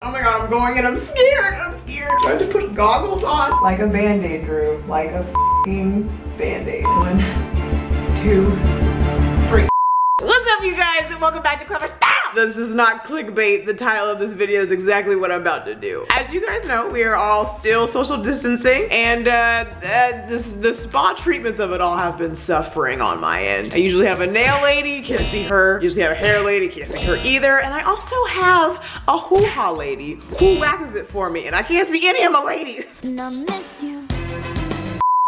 Oh my god, I'm going and I'm scared. I'm scared. Do I have to put goggles on? Like a band-aid, Drew. Like a f***ing band-aid. 1, 2, 3. What's up, you guys, and welcome back to Clevver Style. This is not clickbait. The title of this video is exactly what I'm about to do. As you guys know, we are all still social distancing, and the spa treatments of it all have been suffering on my end. I usually have a nail lady, can't see her. Usually have a hair lady, can't see her either. And I also have a hoo-ha lady who waxes it for me, and I can't see any of my ladies. And I miss you.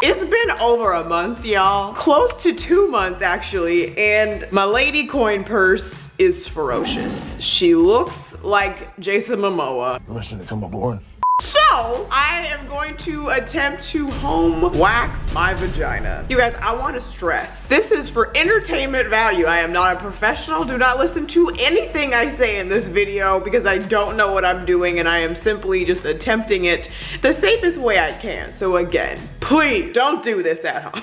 It's been over a month, y'all. Close to 2 months, actually, and my lady coin purse is ferocious. She looks like Jason Momoa. Permission to come aboard. So, I am going to attempt to home wax my vagina. You guys, I want to stress, this is for entertainment value. I am not a professional. Do not listen to anything I say in this video because I don't know what I'm doing and I am simply just attempting it the safest way I can. So again, please don't do this at home.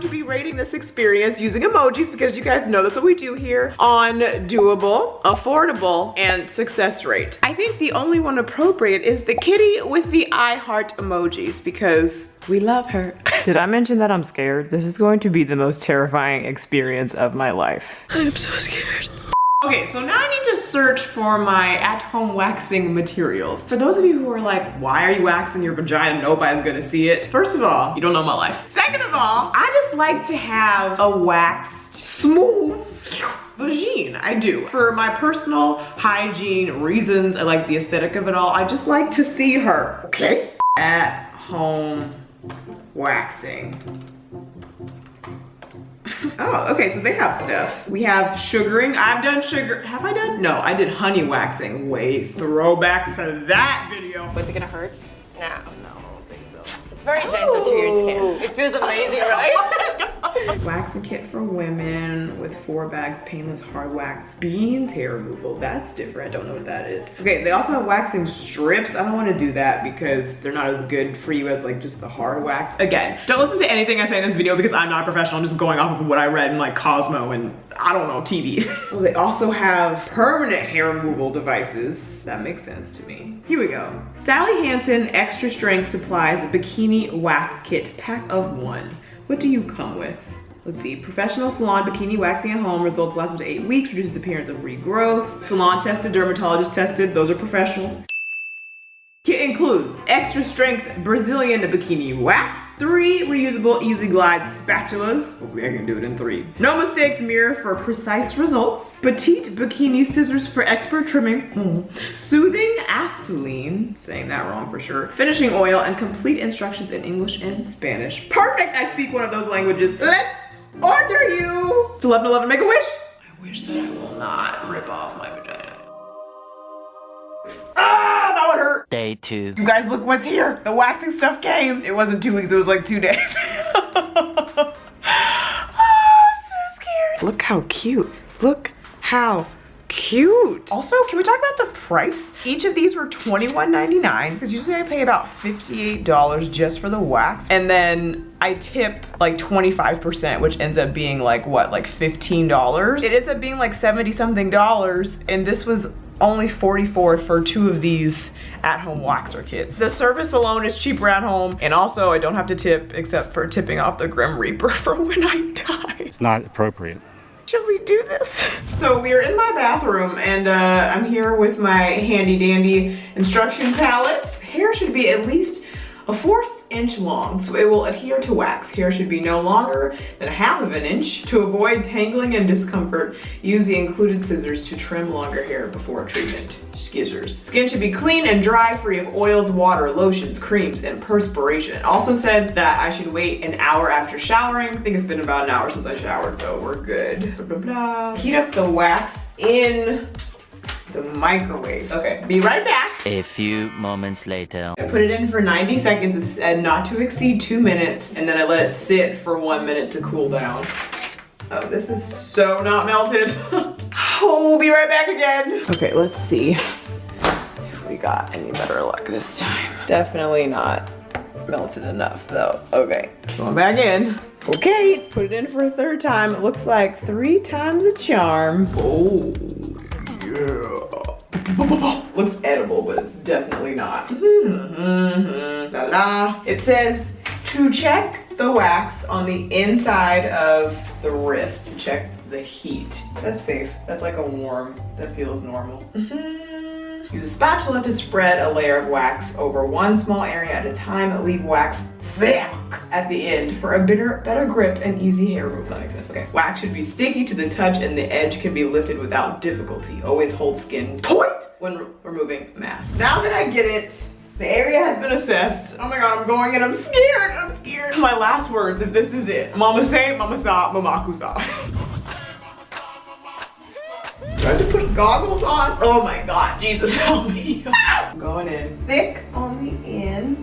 To be rating this experience using emojis because you guys know that's what we do here on doable, affordable, and success rate. I think the only one appropriate is the kitty with the I heart emojis because we love her. Did I mention that I'm scared? This is going to be the most terrifying experience of my life. I'm so scared. Okay, so now I need to search for my at-home waxing materials. For those of you who are like, why are you waxing your vagina? Nobody's gonna see it. First of all, you don't know my life. Second of all, I just like to have a waxed, smooth vagine. I do. For my personal hygiene reasons, I like the aesthetic of it all. I just like to see her, okay? At-home waxing. Oh, okay, so they have stuff. We have sugaring. I've done sugar. Have I done? No, I did honey waxing. Wait, throwback to that video. Was it gonna hurt? No, I don't think so. It's very gentle to your skin. It feels amazing, right? Waxing kit for women with 4 bags, painless hard wax, beans hair removal. That's different. I don't know what that is. Okay, they also have waxing strips. I don't want to do that because they're not as good for you as like just the hard wax. Again, don't listen to anything I say in this video because I'm not a professional. I'm just going off of what I read in like Cosmo and I don't know, TV. Well, they also have permanent hair removal devices. That makes sense to me. Here we go. Sally Hansen Extra Strength Supplies Bikini Wax Kit Pack of 1. What do you come with? Let's see, professional salon bikini waxing at home, results last up to 8 weeks, reduces appearance of regrowth. Salon tested, dermatologist tested, those are professionals. Kit includes extra strength Brazilian bikini wax, 3 reusable Easy Glide spatulas, hopefully I can do it in 3. No mistakes mirror for precise results, petite bikini scissors for expert trimming, soothing acetylene, saying that wrong for sure, finishing oil, and complete instructions in English and Spanish. Perfect, I speak one of those languages. Let's order you! It's 11:11, make a wish. I wish that I will not rip off my vagina. Ah, that would hurt. Day 2. You guys, look what's here. The waxing stuff came. It wasn't 2 weeks, it was like 2 days. Oh, I'm so scared. Look how cute. Look how cute. Also, can we talk about the price? Each of these were $21.99 because usually I pay about $58 just for the wax. And then I tip like 25%, which ends up being like what, like $15? It ends up being like 70 something dollars. And this was only $44 for 2 of these at-home waxer kits. The service alone is cheaper at home, and also I don't have to tip except for tipping off the Grim Reaper for when I die. It's not appropriate. Should we do this? So we are in my bathroom and I'm here with my handy dandy instruction palette. Hair should be at least a 1/4 inch long, so it will adhere to wax. Hair should be no longer than 1/2 inch. To avoid tangling and discomfort, use the included scissors to trim longer hair before treatment. Skizzers. Skin should be clean and dry, free of oils, water, lotions, creams, and perspiration. It also said that I should wait an hour after showering. I think it's been about an hour since I showered, so we're good. Blah, blah, blah. Heat up the wax in the microwave. Okay, be right back. A few moments later. I put it in for 90 seconds and not to exceed 2 minutes, and then I let it sit for 1 minute to cool down. Oh, this is so not melted. Oh, we'll be right back again. Okay, let's see if we got any better luck this time. Definitely not melted enough though. Okay, going back in. Okay, put it in for a third time. It looks like 3 times a charm. Oh, yeah. Looks edible, but it's definitely not. La la. It says to check the wax on the inside of the wrist to check the heat. That's safe. That's like a warm. That feels normal. Use a spatula to spread a layer of wax over one small area at a time. Leave wax thick at the end for a better grip and easy hair removal. That makes sense. Okay. Wax should be sticky to the touch and the edge can be lifted without difficulty. Always hold skin tight when removing mask. Now that I get it, the area has been assessed. Oh my God, I'm going and I'm scared. I'm scared. My last words, if this is it. Mama say, mama sa, mama kusa. Do I have to put goggles on? Oh my God, Jesus help me. I'm going in. Thick on the end.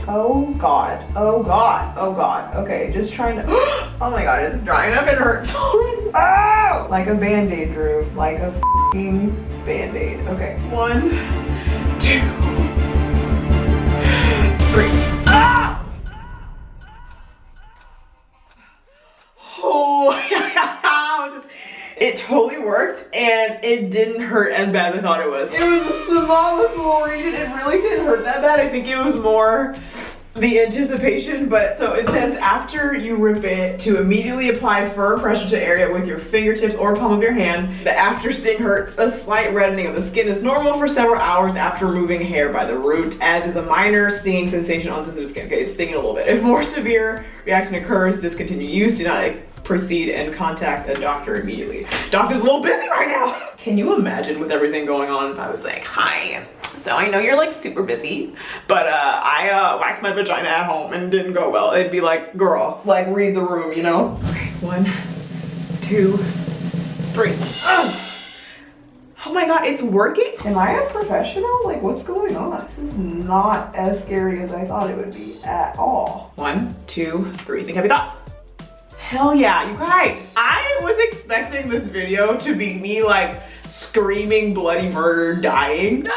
Oh God, oh God, oh God. Okay, just trying to, oh my God, it's drying up, it hurts. Oh! Like a Band-Aid, Drew. Like a f***ing Band-Aid. Okay, 1, 2, 3. Ah! Oh, just, it totally worked and it didn't hurt as bad as I thought it was. It was the smallest little region. It really didn't hurt that bad. I think it was more the anticipation, but so it says after you rip it to immediately apply firm pressure to area with your fingertips or palm of your hand. The after sting hurts. A slight reddening of the skin is normal for several hours after removing hair by the root, as is a minor stinging sensation on sensitive skin. Okay, it's stinging a little bit. If more severe reaction occurs, discontinue use. Do not proceed and contact a doctor immediately. Doctor's a little busy right now. Can you imagine with everything going on if I was like, hi, so I know you're like super busy, but I waxed my vagina at home and it didn't go well. It'd be like, girl, like read the room, you know? Okay, 1, 2, 3. Oh my God, it's working? Am I a professional? Like, what's going on? This is not as scary as I thought it would be at all. 1, 2, 3. Think happy thoughts. Hell yeah, you guys. I was expecting this video to be me like screaming bloody murder, dying. No,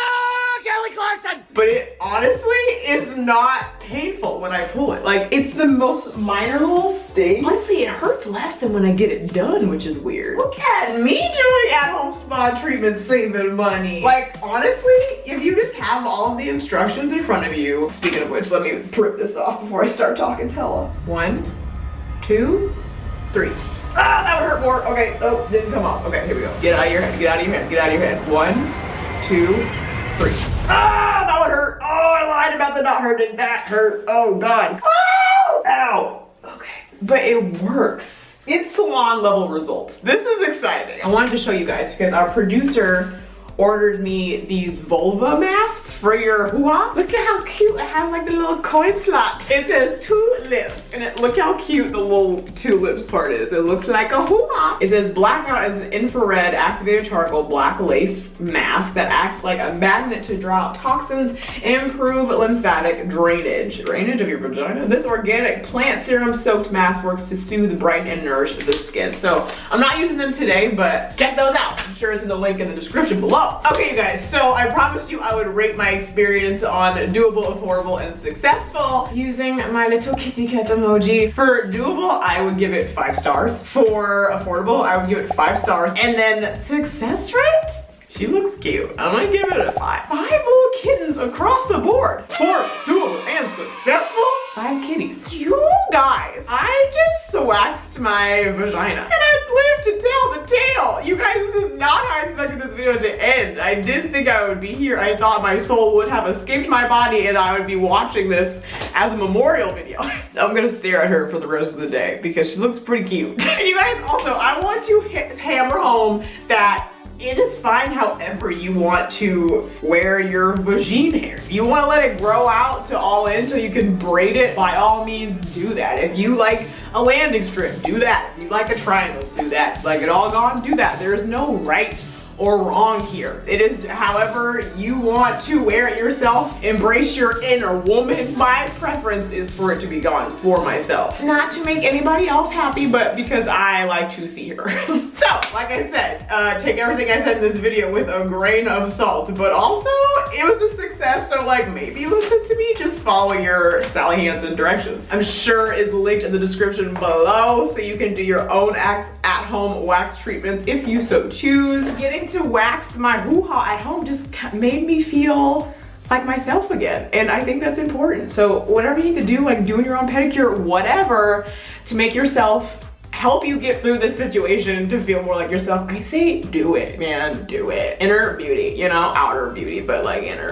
Kelly Clarkson! But it honestly is not painful when I pull it. Like, it's the most minor little sting. Honestly, it hurts less than when I get it done, which is weird. Look at me doing at-home spa treatment, saving money. Like, honestly, if you just have all of the instructions in front of you. Speaking of which, let me rip this off before I start talking hella. 1, 2, 3. Ah, that would hurt more. Okay, oh, didn't come off. Okay, here we go. Get out of your head, get out of your head, get out of your head. 1, 2, 3. Ah, that would hurt. Oh, I lied about the not hurting. That hurt. Oh God. Oh, ow. Okay, but it works. It's salon level results. This is exciting. I wanted to show you guys because our producer ordered me these vulva masks for your hoo-ha. Look at how cute it has like the little coin slot. It says 2 lips and look how cute the little 2 lips part is. It looks like a hoo-ha. It says blackout is an infrared activated charcoal black lace mask that acts like a magnet to draw out toxins and improve lymphatic drainage. Drainage of your vagina? This organic plant serum soaked mask works to soothe, brighten, and nourish the skin. So I'm not using them today, but check those out. I'm sure it's in the link in the description below. Okay, you guys, so I promised you I would rate my experience on doable, affordable, and successful using my little kitty cat emoji. For doable, I would give it 5 stars. For affordable, I would give it 5 stars. And then success rate? She looks cute. I'm gonna give it a 5. 5 little kittens across the board. For doable and successful, 5 kitties. You guys, I just waxed my vagina and I lived to tell the tale. You guys, this is not how I expected this video to end. I didn't think I would be here. I thought my soul would have escaped my body and I would be watching this as a memorial video. I'm gonna stare at her for the rest of the day because she looks pretty cute. You guys, also, I want to hammer home that it is fine however you want to wear your vagine hair. If you want to let it grow out to all in so you can braid it, by all means do that. If you like a landing strip, do that. If you like a triangle, do that. Like it all gone, do that. There is no right or wrong here. It is however you want to wear it yourself. Embrace your inner woman. My preference is for it to be gone for myself. Not to make anybody else happy, but because I like to see her. So, like I said, take everything I said in this video with a grain of salt, but also it was a success, so like maybe listen to me, just follow your Sally Hansen directions. I'm sure is linked in the description below so you can do your own at-home wax treatments if you so choose. Getting to wax my hoo-ha at home just made me feel like myself again, and I think that's important. So whatever you need to do, like doing your own pedicure, whatever, to make yourself, help you get through this situation to feel more like yourself, I say do it, man, do it. Inner beauty, you know, outer beauty, but like inner.